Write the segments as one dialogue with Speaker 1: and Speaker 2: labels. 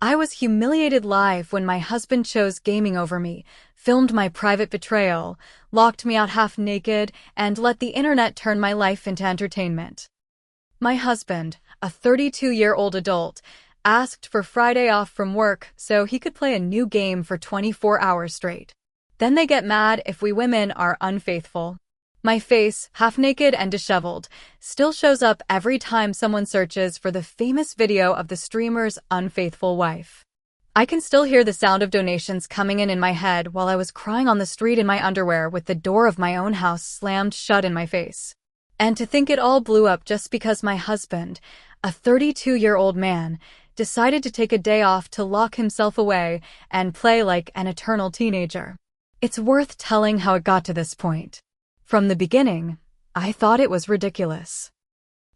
Speaker 1: I was humiliated live when my husband chose gaming over me, filmed my private betrayal, locked me out half naked, and let the internet turn my life into entertainment. My husband, a 32-year-old adult, asked for Friday off from work so he could play a new game for 24 hours straight. Then they get mad if we women are unfaithful. My face, half naked and disheveled, still shows up every time someone searches for the famous video of the streamer's unfaithful wife. I can still hear the sound of donations coming in my head while I was crying on the street in my underwear with the door of my own house slammed shut in my face. And to think it all blew up just because my husband, a 32-year-old man, decided to take a day off to lock himself away and play like an eternal teenager. It's worth telling how it got to this point. From the beginning, I thought it was ridiculous.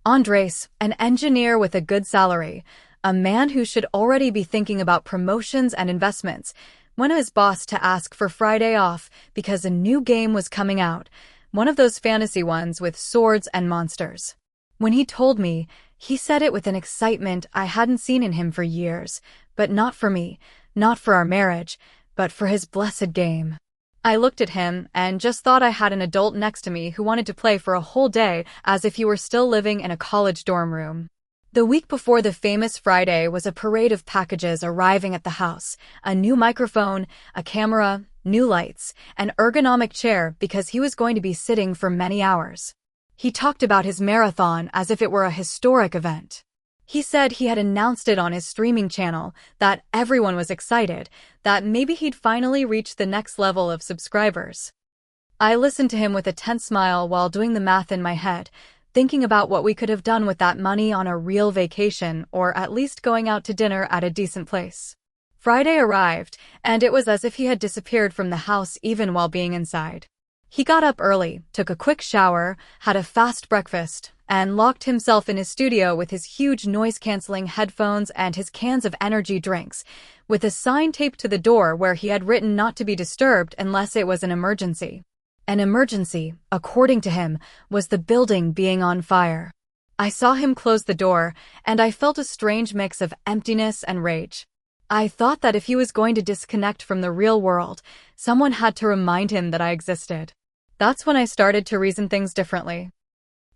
Speaker 1: Andres, an engineer with a good salary, a man who should already be thinking about promotions and investments, went to his boss to ask for Friday off because a new game was coming out, one of those fantasy ones with swords and monsters. When he told me, he said it with an excitement I hadn't seen in him for years, but not for me, not for our marriage, but for his blessed game. I looked at him and just thought I had an adult next to me who wanted to play for a whole day as if he were still living in a college dorm room. The week before the famous Friday was a parade of packages arriving at the house, a new microphone, a camera, new lights, an ergonomic chair because he was going to be sitting for many hours. He talked about his marathon as if it were a historic event. He said he had announced it on his streaming channel, that everyone was excited, that maybe he'd finally reached the next level of subscribers. I listened to him with a tense smile while doing the math in my head, thinking about what we could have done with that money on a real vacation or at least going out to dinner at a decent place. Friday arrived, and it was as if he had disappeared from the house even while being inside. He got up early, took a quick shower, had a fast breakfast, and locked himself in his studio with his huge noise-canceling headphones and his cans of energy drinks, with a sign taped to the door where he had written not to be disturbed unless it was an emergency. An emergency, according to him, was the building being on fire. I saw him close the door, and I felt a strange mix of emptiness and rage. I thought that if he was going to disconnect from the real world, someone had to remind him that I existed. That's when I started to reason things differently.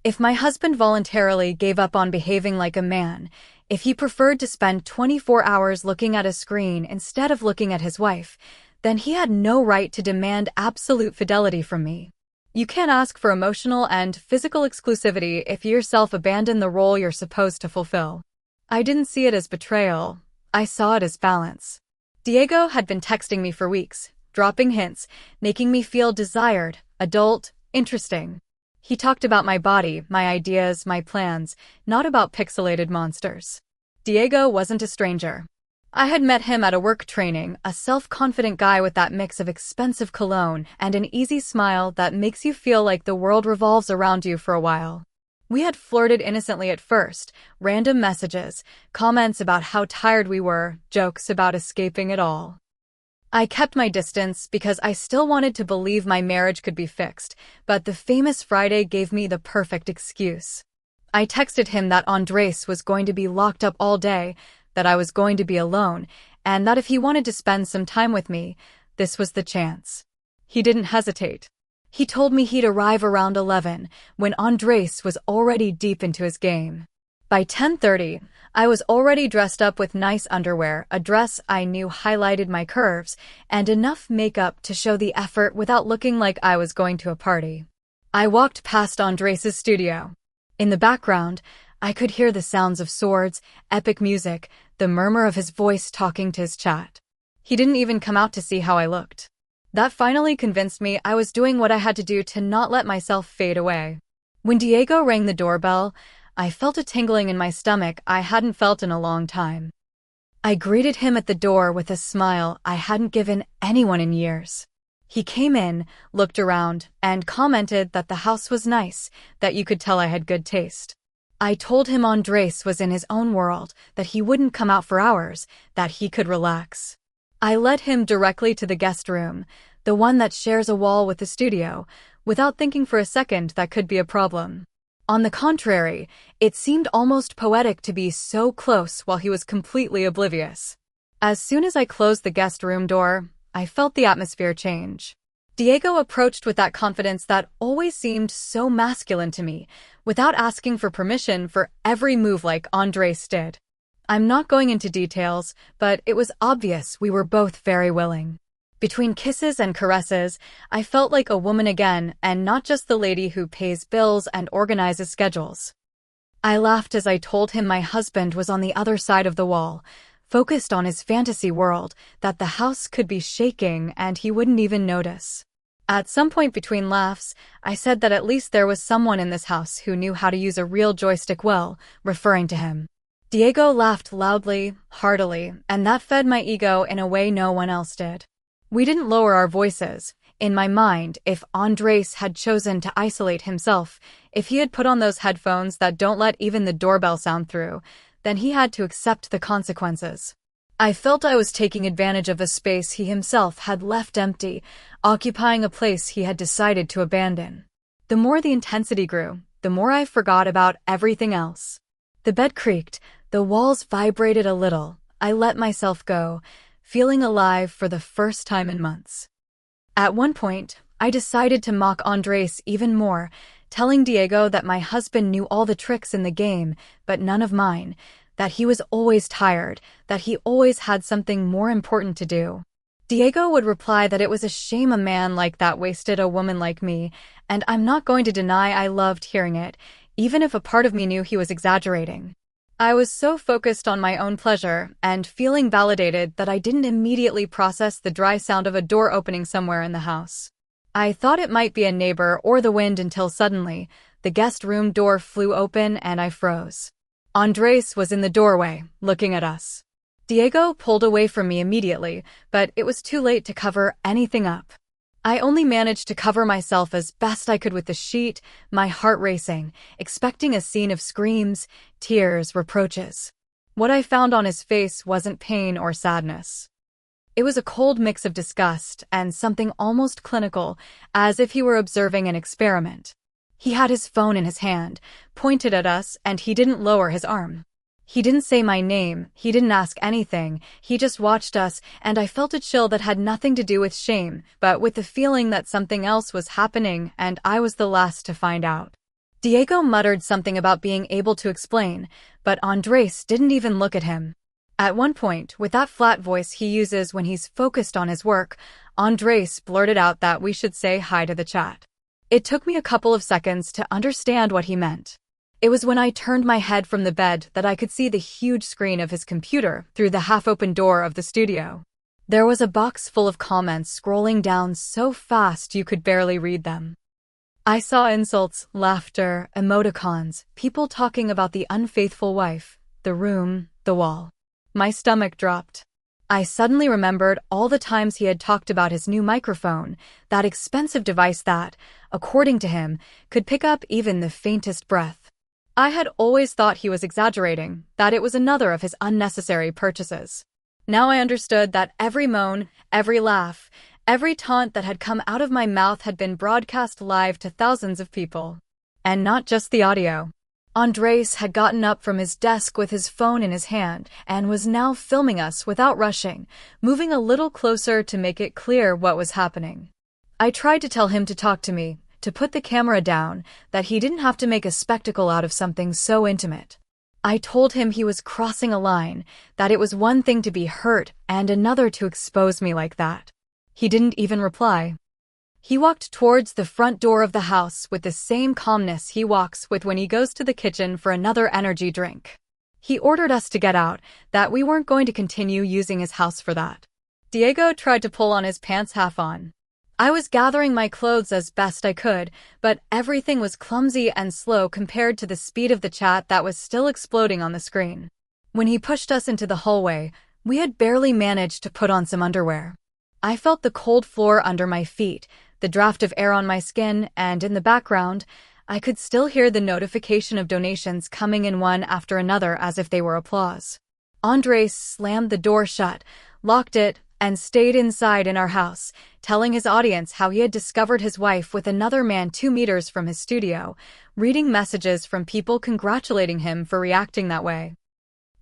Speaker 1: If my husband voluntarily gave up on behaving like a man, if he preferred to spend 24 hours looking at a screen instead of looking at his wife, then he had no right to demand absolute fidelity from me. You can't ask for emotional and physical exclusivity if you yourself abandon the role you're supposed to fulfill. I didn't see it as betrayal. I saw it as balance. Diego had been texting me for weeks, dropping hints, making me feel desired, adult, interesting. He talked about my body, my ideas, my plans, not about pixelated monsters. Diego wasn't a stranger. I had met him at a work training, a self-confident guy with that mix of expensive cologne and an easy smile that makes you feel like the world revolves around you for a while. We had flirted innocently at first, random messages, comments about how tired we were, jokes about escaping it all. I kept my distance because I still wanted to believe my marriage could be fixed, but the famous Friday gave me the perfect excuse. I texted him that Andres was going to be locked up all day, that I was going to be alone, and that if he wanted to spend some time with me, this was the chance. He didn't hesitate. He told me he'd arrive around 11, when Andres was already deep into his game. By 10:30, I was already dressed up with nice underwear, a dress I knew highlighted my curves, and enough makeup to show the effort without looking like I was going to a party. I walked past Andres' studio. In the background, I could hear the sounds of swords, epic music, the murmur of his voice talking to his chat. He didn't even come out to see how I looked. That finally convinced me I was doing what I had to do to not let myself fade away. When Diego rang the doorbell, I felt a tingling in my stomach I hadn't felt in a long time. I greeted him at the door with a smile I hadn't given anyone in years. He came in, looked around, and commented that the house was nice, that you could tell I had good taste. I told him Andres was in his own world, that he wouldn't come out for hours, that he could relax. I led him directly to the guest room, the one that shares a wall with the studio, without thinking for a second that could be a problem. On the contrary, it seemed almost poetic to be so close while he was completely oblivious. As soon as I closed the guest room door, I felt the atmosphere change. Diego approached with that confidence that always seemed so masculine to me, without asking for permission for every move like Andres did. I'm not going into details, but it was obvious we were both very willing. Between kisses and caresses, I felt like a woman again and not just the lady who pays bills and organizes schedules. I laughed as I told him my husband was on the other side of the wall, focused on his fantasy world, that the house could be shaking and he wouldn't even notice. At some point between laughs, I said that at least there was someone in this house who knew how to use a real joystick well, referring to him. Diego laughed loudly, heartily, and that fed my ego in a way no one else did. We didn't lower our voices. In my mind, if Andres had chosen to isolate himself, if he had put on those headphones that don't let even the doorbell sound through, then he had to accept the consequences. I felt I was taking advantage of a space he himself had left empty, occupying a place he had decided to abandon. The more the intensity grew, the more I forgot about everything else. The bed creaked, the walls vibrated a little. I let myself go, feeling alive for the first time in months. At one point, I decided to mock Andres even more, telling Diego that my husband knew all the tricks in the game, but none of mine, that he was always tired, that he always had something more important to do. Diego would reply that it was a shame a man like that wasted a woman like me, and I'm not going to deny I loved hearing it, even if a part of me knew he was exaggerating. I was so focused on my own pleasure and feeling validated that I didn't immediately process the dry sound of a door opening somewhere in the house. I thought it might be a neighbor or the wind until suddenly, the guest room door flew open and I froze. Andres was in the doorway, looking at us. Diego pulled away from me immediately, but it was too late to cover anything up. I only managed to cover myself as best I could with the sheet, my heart racing, expecting a scene of screams, tears, reproaches. What I found on his face wasn't pain or sadness. It was a cold mix of disgust and something almost clinical, as if he were observing an experiment. He had his phone in his hand, pointed at us, and he didn't lower his arm. He didn't say my name, he didn't ask anything, he just watched us, and I felt a chill that had nothing to do with shame, but with the feeling that something else was happening and I was the last to find out. Diego muttered something about being able to explain, but Andres didn't even look at him. At one point, with that flat voice he uses when he's focused on his work, Andres blurted out that we should say hi to the chat. It took me a couple of seconds to understand what he meant. It was when I turned my head from the bed that I could see the huge screen of his computer through the half-open door of the studio. There was a box full of comments scrolling down so fast you could barely read them. I saw insults, laughter, emoticons, people talking about the unfaithful wife, the room, the wall. My stomach dropped. I suddenly remembered all the times he had talked about his new microphone, that expensive device that, according to him, could pick up even the faintest breath. I had always thought he was exaggerating, that it was another of his unnecessary purchases. Now I understood that every moan, every laugh, every taunt that had come out of my mouth had been broadcast live to thousands of people. And not just the audio. Andres had gotten up from his desk with his phone in his hand and was now filming us without rushing, moving a little closer to make it clear what was happening. I tried to tell him to talk to me, to put the camera down, that he didn't have to make a spectacle out of something so intimate. I told him he was crossing a line, that it was one thing to be hurt and another to expose me like that. He didn't even reply. He walked towards the front door of the house with the same calmness he walks with when he goes to the kitchen for another energy drink. He ordered us to get out, that we weren't going to continue using his house for that. Diego tried to pull on his pants half on. I was gathering my clothes as best I could, but everything was clumsy and slow compared to the speed of the chat that was still exploding on the screen. When he pushed us into the hallway, we had barely managed to put on some underwear. I felt the cold floor under my feet, the draft of air on my skin, and in the background, I could still hear the notification of donations coming in one after another as if they were applause. Andres slammed the door shut, locked it, and stayed inside in our house, telling his audience how he had discovered his wife with another man 2 meters from his studio, reading messages from people congratulating him for reacting that way.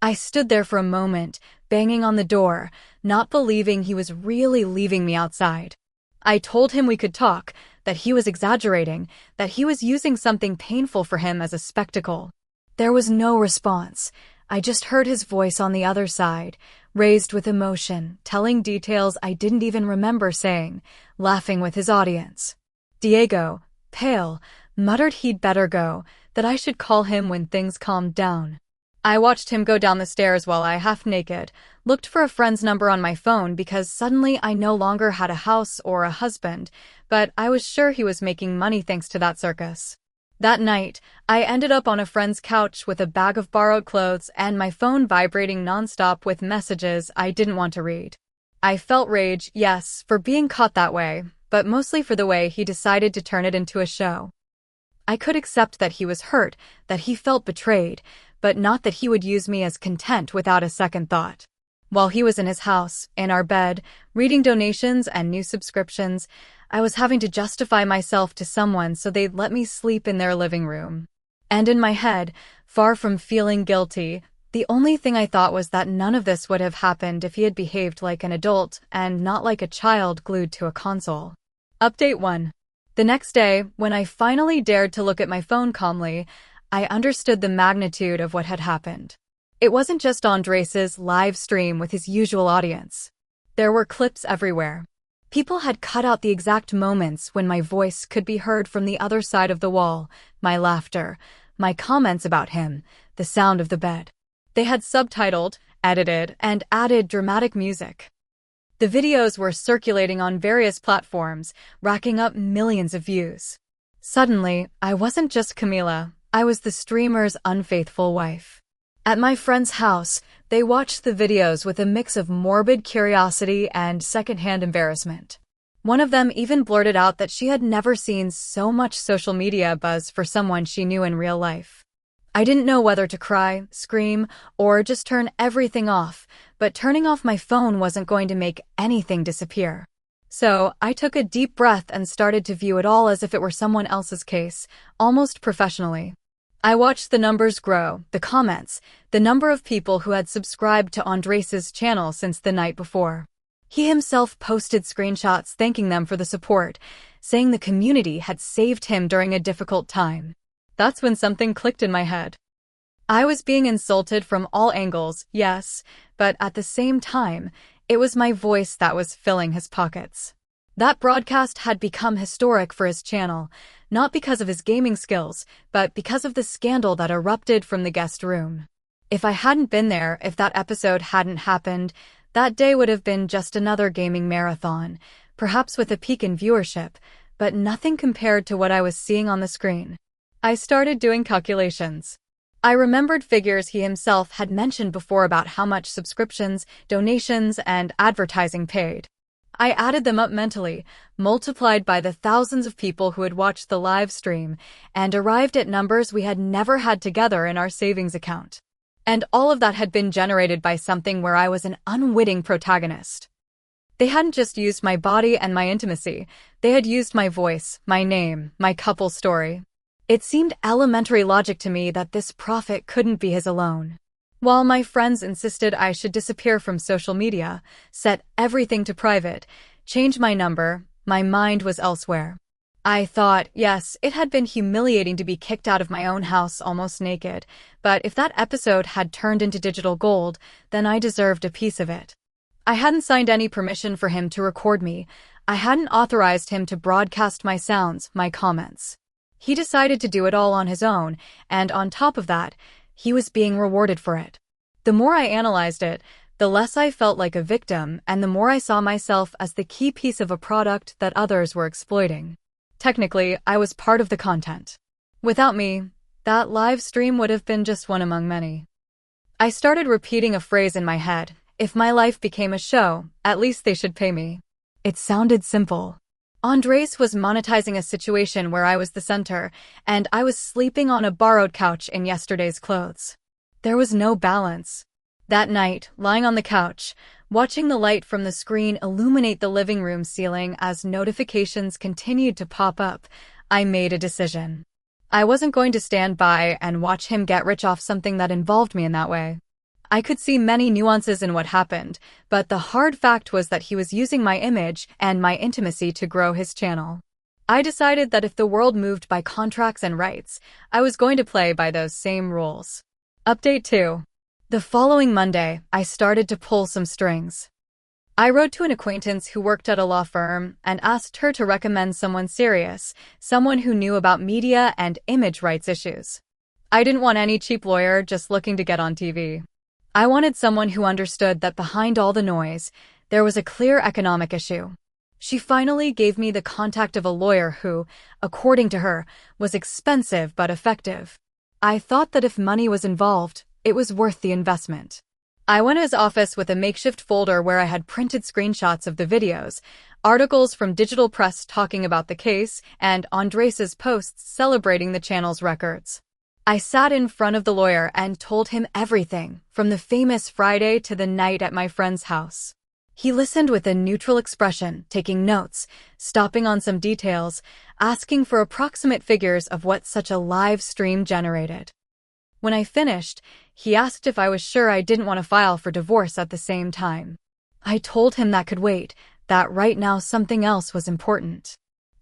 Speaker 1: I stood there for a moment, banging on the door, not believing he was really leaving me outside. I told him we could talk, that he was exaggerating, that he was using something painful for him as a spectacle. There was no response. I just heard his voice on the other side, raised with emotion, telling details I didn't even remember saying, laughing with his audience. Diego, pale, muttered he'd better go, that I should call him when things calmed down. I watched him go down the stairs while I, half-naked, looked for a friend's number on my phone because suddenly I no longer had a house or a husband, but I was sure he was making money thanks to that circus. That night, I ended up on a friend's couch with a bag of borrowed clothes and my phone vibrating nonstop with messages I didn't want to read. I felt rage, yes, for being caught that way, but mostly for the way he decided to turn it into a show. I could accept that he was hurt, that he felt betrayed, but not that he would use me as content without a second thought. While he was in his house, in our bed, reading donations and new subscriptions, I was having to justify myself to someone so they'd let me sleep in their living room. And in my head, far from feeling guilty, the only thing I thought was that none of this would have happened if he had behaved like an adult and not like a child glued to a console. Update 1. The next day, when I finally dared to look at my phone calmly, I understood the magnitude of what had happened. It wasn't just Andres' live stream with his usual audience. There were clips everywhere. People had cut out the exact moments when my voice could be heard from the other side of the wall, my laughter, my comments about him, the sound of the bed. They had subtitled, edited, and added dramatic music. The videos were circulating on various platforms, racking up millions of views. Suddenly, I wasn't just Camila. I was the streamer's unfaithful wife. At my friend's house, they watched the videos with a mix of morbid curiosity and secondhand embarrassment. One of them even blurted out that she had never seen so much social media buzz for someone she knew in real life. I didn't know whether to cry, scream, or just turn everything off, but turning off my phone wasn't going to make anything disappear. So, I took a deep breath and started to view it all as if it were someone else's case, almost professionally. I watched the numbers grow, the comments, the number of people who had subscribed to Andres' channel since the night before. He himself posted screenshots thanking them for the support, saying the community had saved him during a difficult time. That's when something clicked in my head. I was being insulted from all angles, yes, but at the same time, it was my voice that was filling his pockets. That broadcast had become historic for his channel, not because of his gaming skills, but because of the scandal that erupted from the guest room. If I hadn't been there, if that episode hadn't happened, that day would have been just another gaming marathon, perhaps with a peak in viewership, but nothing compared to what I was seeing on the screen. I started doing calculations. I remembered figures he himself had mentioned before about how much subscriptions, donations, and advertising paid. I added them up mentally, multiplied by the thousands of people who had watched the live stream, and arrived at numbers we had never had together in our savings account. And all of that had been generated by something where I was an unwitting protagonist. They hadn't just used my body and my intimacy, they had used my voice, my name, my couple story. It seemed elementary logic to me that this profit couldn't be his alone. While my friends insisted I should disappear from social media, set everything to private, change my number, my mind was elsewhere. I thought, yes, it had been humiliating to be kicked out of my own house almost naked, but if that episode had turned into digital gold, then I deserved a piece of it. I hadn't signed any permission for him to record me. I hadn't authorized him to broadcast my sounds, my comments. He decided to do it all on his own, and on top of that, he was being rewarded for it. The more I analyzed it, the less I felt like a victim, and the more I saw myself as the key piece of a product that others were exploiting. Technically, I was part of the content. Without me, that live stream would have been just one among many. I started repeating a phrase in my head: if my life became a show, at least they should pay me. It sounded simple. Andres was monetizing a situation where I was the center, and I was sleeping on a borrowed couch in yesterday's clothes. There was no balance. That night, lying on the couch, watching the light from the screen illuminate the living room ceiling as notifications continued to pop up, I made a decision. I wasn't going to stand by and watch him get rich off something that involved me in that way. I could see many nuances in what happened, but the hard fact was that he was using my image and my intimacy to grow his channel. I decided that if the world moved by contracts and rights, I was going to play by those same rules. Update 2. The following Monday, I started to pull some strings. I wrote to an acquaintance who worked at a law firm and asked her to recommend someone serious, someone who knew about media and image rights issues. I didn't want any cheap lawyer just looking to get on TV. I wanted someone who understood that behind all the noise, there was a clear economic issue. She finally gave me the contact of a lawyer who, according to her, was expensive but effective. I thought that if money was involved, it was worth the investment. I went to his office with a makeshift folder where I had printed screenshots of the videos, articles from digital press talking about the case, and Andres's posts celebrating the channel's records. I sat in front of the lawyer and told him everything, from the famous Friday to the night at my friend's house. He listened with a neutral expression, taking notes, stopping on some details, asking for approximate figures of what such a live stream generated. When I finished, he asked if I was sure I didn't want to file for divorce at the same time. I told him that could wait, that right now something else was important.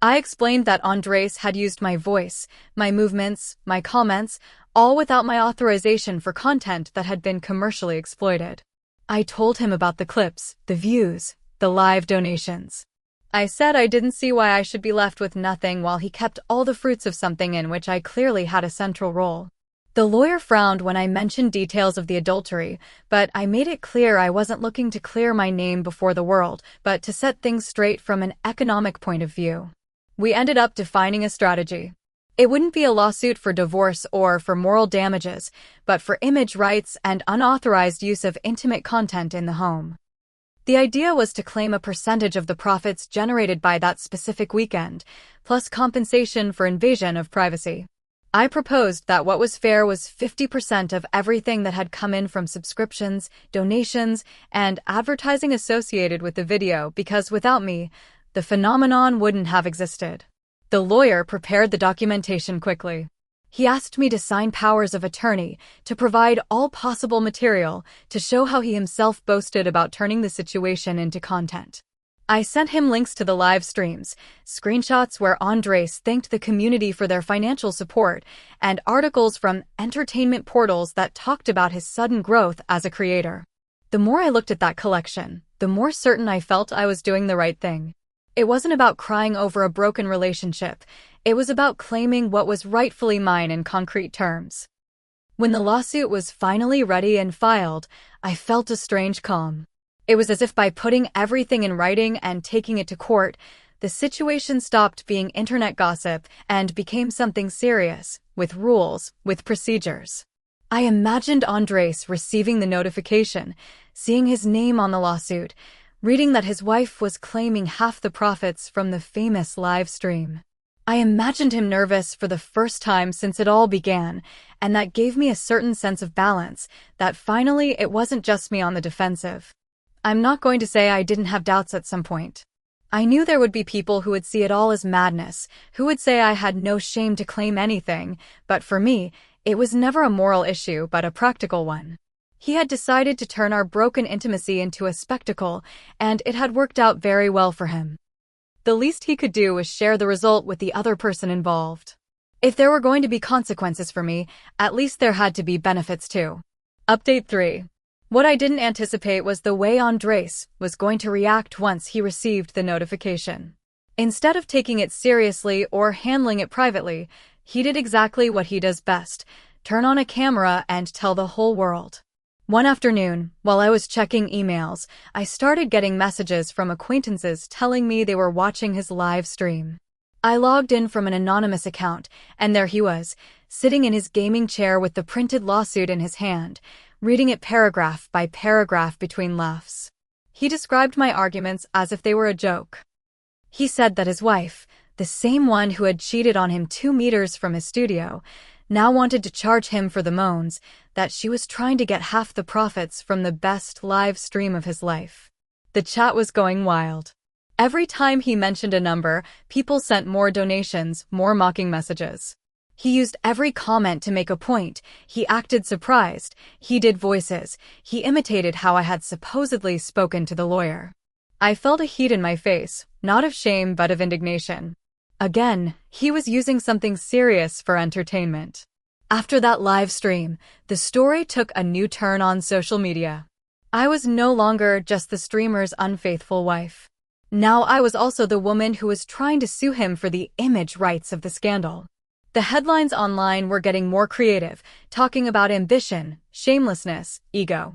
Speaker 1: I explained that Andres had used my voice, my movements, my comments, all without my authorization for content that had been commercially exploited. I told him about the clips, the views, the live donations. I said I didn't see why I should be left with nothing while he kept all the fruits of something in which I clearly had a central role. The lawyer frowned when I mentioned details of the adultery, but I made it clear I wasn't looking to clear my name before the world, but to set things straight from an economic point of view. We ended up defining a strategy. It wouldn't be a lawsuit for divorce or for moral damages, but for image rights and unauthorized use of intimate content in the home. The idea was to claim a percentage of the profits generated by that specific weekend, plus compensation for invasion of privacy. I proposed that what was fair was 50% of everything that had come in from subscriptions, donations, and advertising associated with the video because without me, the phenomenon wouldn't have existed. The lawyer prepared the documentation quickly. He asked me to sign powers of attorney, to provide all possible material, to show how he himself boasted about turning the situation into content. I sent him links to the live streams, screenshots where Andres thanked the community for their financial support, and articles from entertainment portals that talked about his sudden growth as a creator. The more I looked at that collection, the more certain I felt I was doing the right thing. It wasn't about crying over a broken relationship. It was about claiming what was rightfully mine in concrete terms. When the lawsuit was finally ready and filed, I felt a strange calm. It was as if by putting everything in writing and taking it to court, the situation stopped being internet gossip and became something serious, with rules, with procedures. I imagined Andres receiving the notification, seeing his name on the lawsuit, reading that his wife was claiming half the profits from the famous live stream. I imagined him nervous for the first time since it all began, and that gave me a certain sense of balance, that finally it wasn't just me on the defensive. I'm not going to say I didn't have doubts at some point. I knew there would be people who would see it all as madness, who would say I had no shame to claim anything, but for me, it was never a moral issue but a practical one. He had decided to turn our broken intimacy into a spectacle, and it had worked out very well for him. The least he could do was share the result with the other person involved. If there were going to be consequences for me, at least there had to be benefits too. Update 3. What I didn't anticipate was the way Andres was going to react once he received the notification. Instead of taking it seriously or handling it privately, he did exactly what he does best: turn on a camera and tell the whole world. One afternoon, while I was checking emails, I started getting messages from acquaintances telling me they were watching his live stream. I logged in from an anonymous account, and there he was, sitting in his gaming chair with the printed lawsuit in his hand, reading it paragraph by paragraph between laughs. He described my arguments as if they were a joke. He said that his wife, the same one who had cheated on him 2 meters from his studio, now wanted to charge him for the moans, that she was trying to get half the profits from the best live stream of his life. The chat was going wild. Every time he mentioned a number, people sent more donations, more mocking messages. He used every comment to make a point. He acted surprised. He did voices. He imitated how I had supposedly spoken to the lawyer. I felt a heat in my face, not of shame but of indignation. Again, he was using something serious for entertainment. After that live stream, the story took a new turn on social media. I was no longer just the streamer's unfaithful wife. Now I was also the woman who was trying to sue him for the image rights of the scandal. The headlines online were getting more creative, talking about ambition, shamelessness, ego.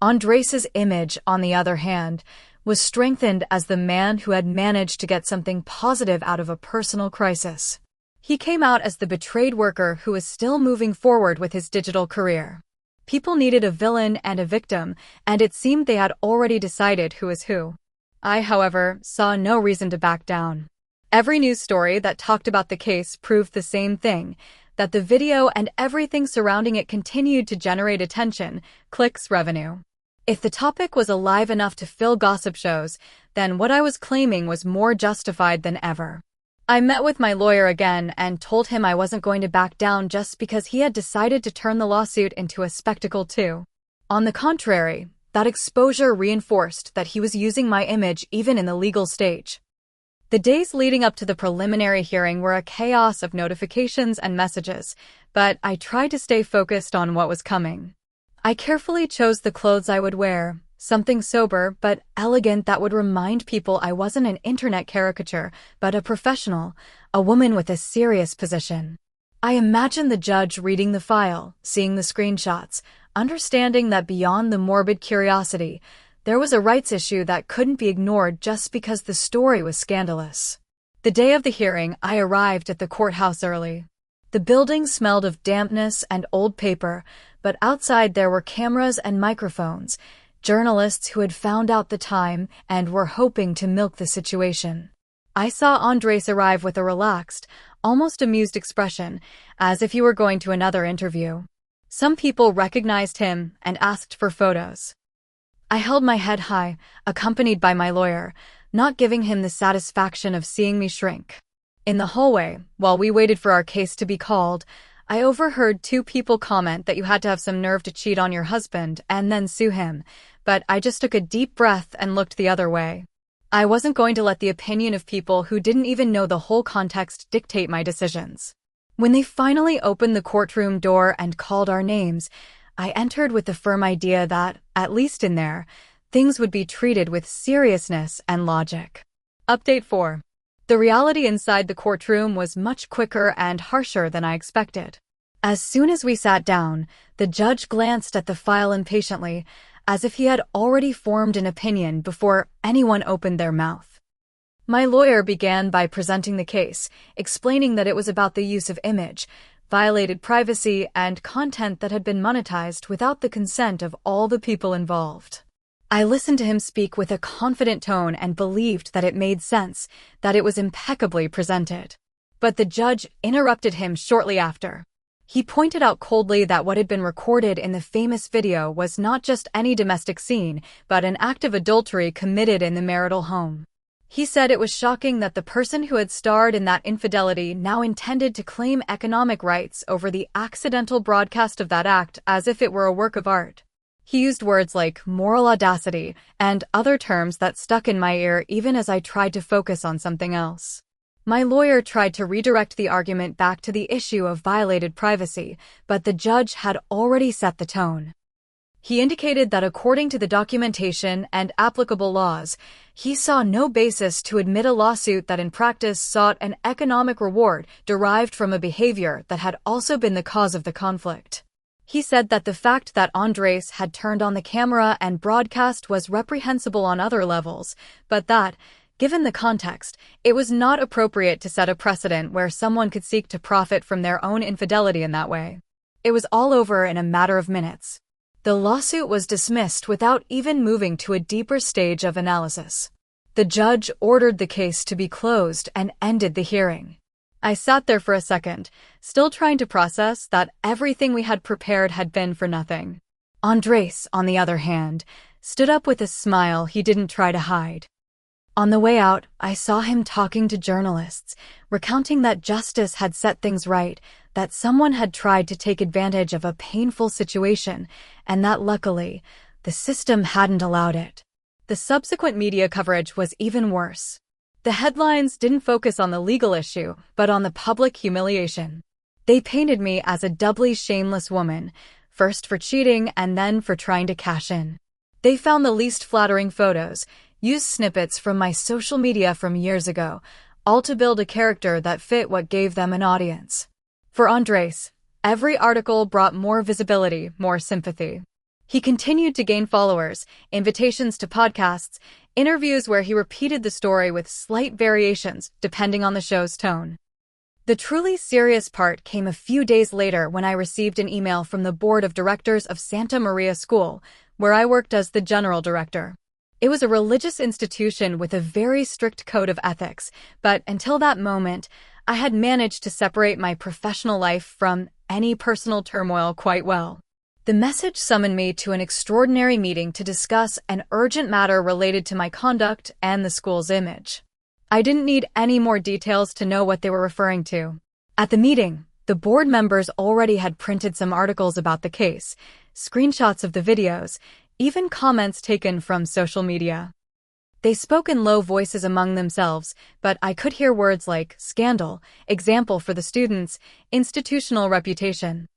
Speaker 1: Andres's image, on the other hand, was strengthened as the man who had managed to get something positive out of a personal crisis. He came out as the betrayed worker who was still moving forward with his digital career. People needed a villain and a victim, and it seemed they had already decided who is who. I, however, saw no reason to back down. Every news story that talked about the case proved the same thing, that the video and everything surrounding it continued to generate attention, clicks, revenue. If the topic was alive enough to fill gossip shows, then what I was claiming was more justified than ever. I met with my lawyer again and told him I wasn't going to back down just because he had decided to turn the lawsuit into a spectacle too. On the contrary, that exposure reinforced that he was using my image even in the legal stage. The days leading up to the preliminary hearing were a chaos of notifications and messages, but I tried to stay focused on what was coming. I carefully chose the clothes I would wear, something sober but elegant that would remind people I wasn't an internet caricature, but a professional, a woman with a serious position. I imagined the judge reading the file, seeing the screenshots, understanding that beyond the morbid curiosity, there was a rights issue that couldn't be ignored just because the story was scandalous. The day of the hearing, I arrived at the courthouse early. The building smelled of dampness and old paper, but outside there were cameras and microphones, journalists who had found out the time and were hoping to milk the situation. I saw Andres arrive with a relaxed, almost amused expression, as if he were going to another interview. Some people recognized him and asked for photos. I held my head high, accompanied by my lawyer, not giving him the satisfaction of seeing me shrink. In the hallway, while we waited for our case to be called, I overheard two people comment that you had to have some nerve to cheat on your husband and then sue him, but I just took a deep breath and looked the other way. I wasn't going to let the opinion of people who didn't even know the whole context dictate my decisions. When they finally opened the courtroom door and called our names, I entered with the firm idea that, at least in there, things would be treated with seriousness and logic. Update 4. The reality inside the courtroom was much quicker and harsher than I expected. As soon as we sat down, the judge glanced at the file impatiently, as if he had already formed an opinion before anyone opened their mouth. My lawyer began by presenting the case, explaining that it was about the use of image, violated privacy, and content that had been monetized without the consent of all the people involved. I listened to him speak with a confident tone and believed that it made sense, that it was impeccably presented. But the judge interrupted him shortly after. He pointed out coldly that what had been recorded in the famous video was not just any domestic scene, but an act of adultery committed in the marital home. He said it was shocking that the person who had starred in that infidelity now intended to claim economic rights over the accidental broadcast of that act as if it were a work of art. He used words like moral audacity and other terms that stuck in my ear even as I tried to focus on something else. My lawyer tried to redirect the argument back to the issue of violated privacy, but the judge had already set the tone. He indicated that according to the documentation and applicable laws, he saw no basis to admit a lawsuit that in practice sought an economic reward derived from a behavior that had also been the cause of the conflict. He said that the fact that Andres had turned on the camera and broadcast was reprehensible on other levels, but that, given the context, it was not appropriate to set a precedent where someone could seek to profit from their own infidelity in that way. It was all over in a matter of minutes. The lawsuit was dismissed without even moving to a deeper stage of analysis. The judge ordered the case to be closed and ended the hearing. I sat there for a second, still trying to process that everything we had prepared had been for nothing. Andres, on the other hand, stood up with a smile he didn't try to hide. On the way out, I saw him talking to journalists, recounting that justice had set things right, that someone had tried to take advantage of a painful situation, and that luckily, the system hadn't allowed it. The subsequent media coverage was even worse. The headlines didn't focus on the legal issue, but on the public humiliation. They painted me as a doubly shameless woman, first for cheating and then for trying to cash in. They found the least flattering photos, used snippets from my social media from years ago, all to build a character that fit what gave them an audience. For Andres, every article brought more visibility, more sympathy. He continued to gain followers, invitations to podcasts, interviews where he repeated the story with slight variations depending on the show's tone. The truly serious part came a few days later when I received an email from the board of directors of Santa Maria School, where I worked as the general director. It was a religious institution with a very strict code of ethics, but until that moment, I had managed to separate my professional life from any personal turmoil quite well. The message summoned me to an extraordinary meeting to discuss an urgent matter related to my conduct and the school's image. I didn't need any more details to know what they were referring to. At the meeting, the board members already had printed some articles about the case, screenshots of the videos, even comments taken from social media. They spoke in low voices among themselves, but I could hear words like scandal, example for the students, institutional reputation.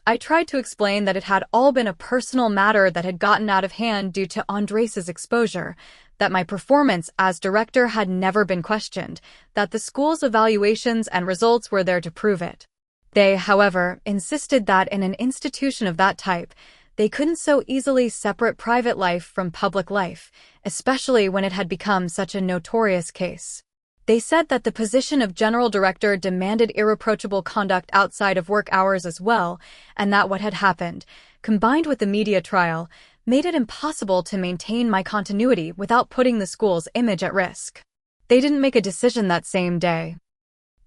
Speaker 1: I tried to explain that it had all been a personal matter that had gotten out of hand due to Andres's exposure, that my performance as director had never been questioned, that the school's evaluations and results were there to prove it. They, however, insisted that in an institution of that type, they couldn't so easily separate private life from public life, especially when it had become such a notorious case. They said that the position of general director demanded irreproachable conduct outside of work hours as well, and that what had happened, combined with the media trial, made it impossible to maintain my continuity without putting the school's image at risk. They didn't make a decision that same day.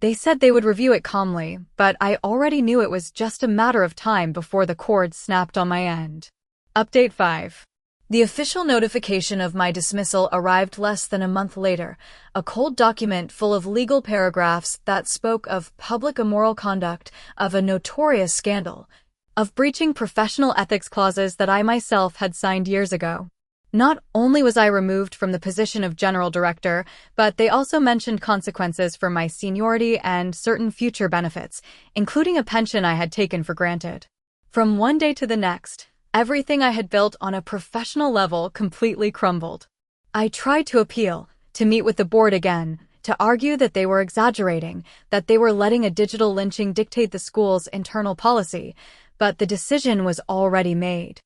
Speaker 1: They said they would review it calmly, but I already knew it was just a matter of time before the cord snapped on my end. Update 5. The official notification of my dismissal arrived less than a month later, a cold document full of legal paragraphs that spoke of public immoral conduct, of a notorious scandal, of breaching professional ethics clauses that I myself had signed years ago. Not only was I removed from the position of general director, but they also mentioned consequences for my seniority and certain future benefits, including a pension I had taken for granted. From one day to the next, everything I had built on a professional level completely crumbled. I tried to appeal, to meet with the board again, to argue that they were exaggerating, that they were letting a digital lynching dictate the school's internal policy, but the decision was already made.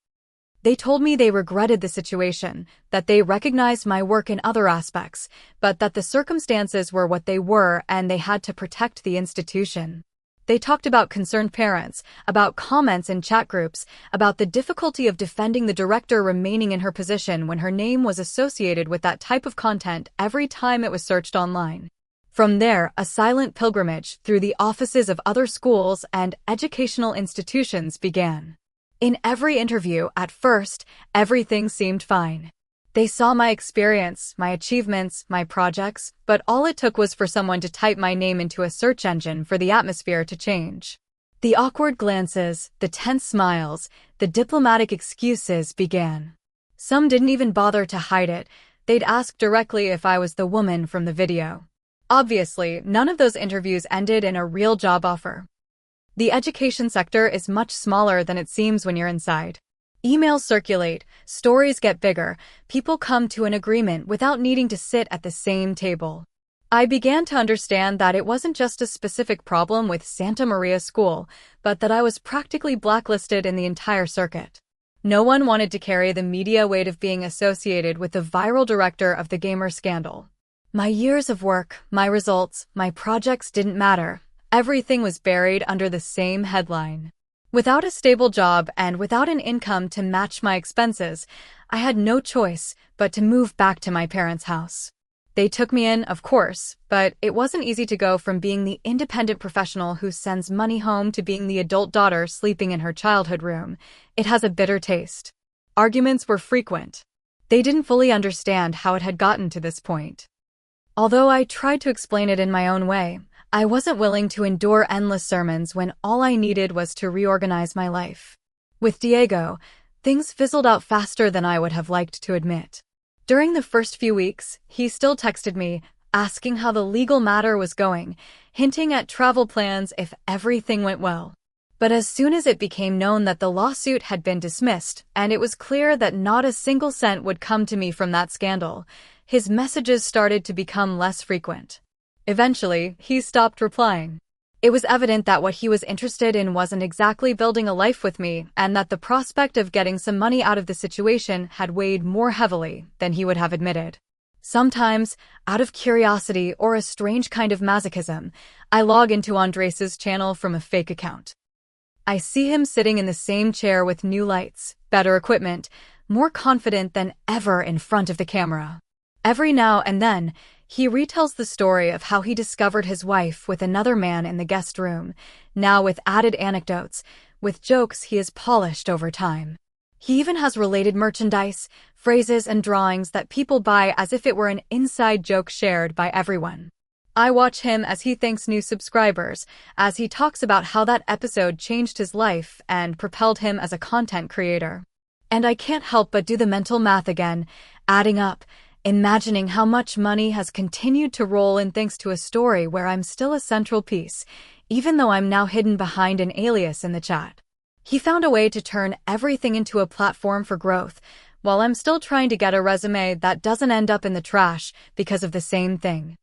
Speaker 1: They told me they regretted the situation, that they recognized my work in other aspects, but that the circumstances were what they were and they had to protect the institution. They talked about concerned parents, about comments in chat groups, about the difficulty of defending the director remaining in her position when her name was associated with that type of content every time it was searched online. From there, a silent pilgrimage through the offices of other schools and educational institutions began. In every interview, at first, everything seemed fine. They saw my experience, my achievements, my projects, but all it took was for someone to type my name into a search engine for the atmosphere to change. The awkward glances, the tense smiles, the diplomatic excuses began. Some didn't even bother to hide it. They'd ask directly if I was the woman from the video. Obviously, none of those interviews ended in a real job offer. The education sector is much smaller than it seems when you're inside. Emails circulate, stories get bigger, people come to an agreement without needing to sit at the same table. I began to understand that it wasn't just a specific problem with Santa Maria School, but that I was practically blacklisted in the entire circuit. No one wanted to carry the media weight of being associated with the viral director of the gamer scandal. My years of work, my results, my projects didn't matter. Everything was buried under the same headline. Without a stable job and without an income to match my expenses, I had no choice but to move back to my parents' house. They took me in, of course, but it wasn't easy to go from being the independent professional who sends money home to being the adult daughter sleeping in her childhood room. It has a bitter taste. Arguments were frequent. They didn't fully understand how it had gotten to this point. Although I tried to explain it in my own way, I wasn't willing to endure endless sermons when all I needed was to reorganize my life. With Diego, things fizzled out faster than I would have liked to admit. During the first few weeks, he still texted me, asking how the legal matter was going, hinting at travel plans if everything went well. But as soon as it became known that the lawsuit had been dismissed, and it was clear that not a single cent would come to me from that scandal, his messages started to become less frequent. Eventually, he stopped replying. It was evident that what he was interested in wasn't exactly building a life with me, and that the prospect of getting some money out of the situation had weighed more heavily than he would have admitted. Sometimes, out of curiosity or a strange kind of masochism, I log into Andres' channel from a fake account. I see him sitting in the same chair with new lights, better equipment, more confident than ever in front of the camera. Every now and then, he retells the story of how he discovered his wife with another man in the guest room, now with added anecdotes, with jokes he has polished over time. He even has related merchandise, phrases, and drawings that people buy as if it were an inside joke shared by everyone. I watch him as he thanks new subscribers, as he talks about how that episode changed his life and propelled him as a content creator. And I can't help but do the mental math again, adding up, imagining how much money has continued to roll in thanks to a story where I'm still a central piece, even though I'm now hidden behind an alias in the chat. He found a way to turn everything into a platform for growth, while I'm still trying to get a resume that doesn't end up in the trash because of the same thing.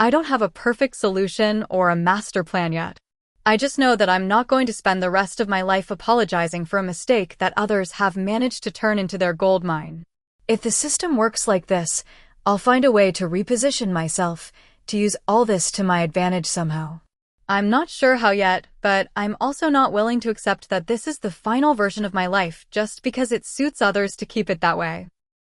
Speaker 1: I don't have a perfect solution or a master plan yet. I just know that I'm not going to spend the rest of my life apologizing for a mistake that others have managed to turn into their gold mine. If the system works like this, I'll find a way to reposition myself, to use all this to my advantage somehow. I'm not sure how yet, but I'm also not willing to accept that this is the final version of my life just because it suits others to keep it that way.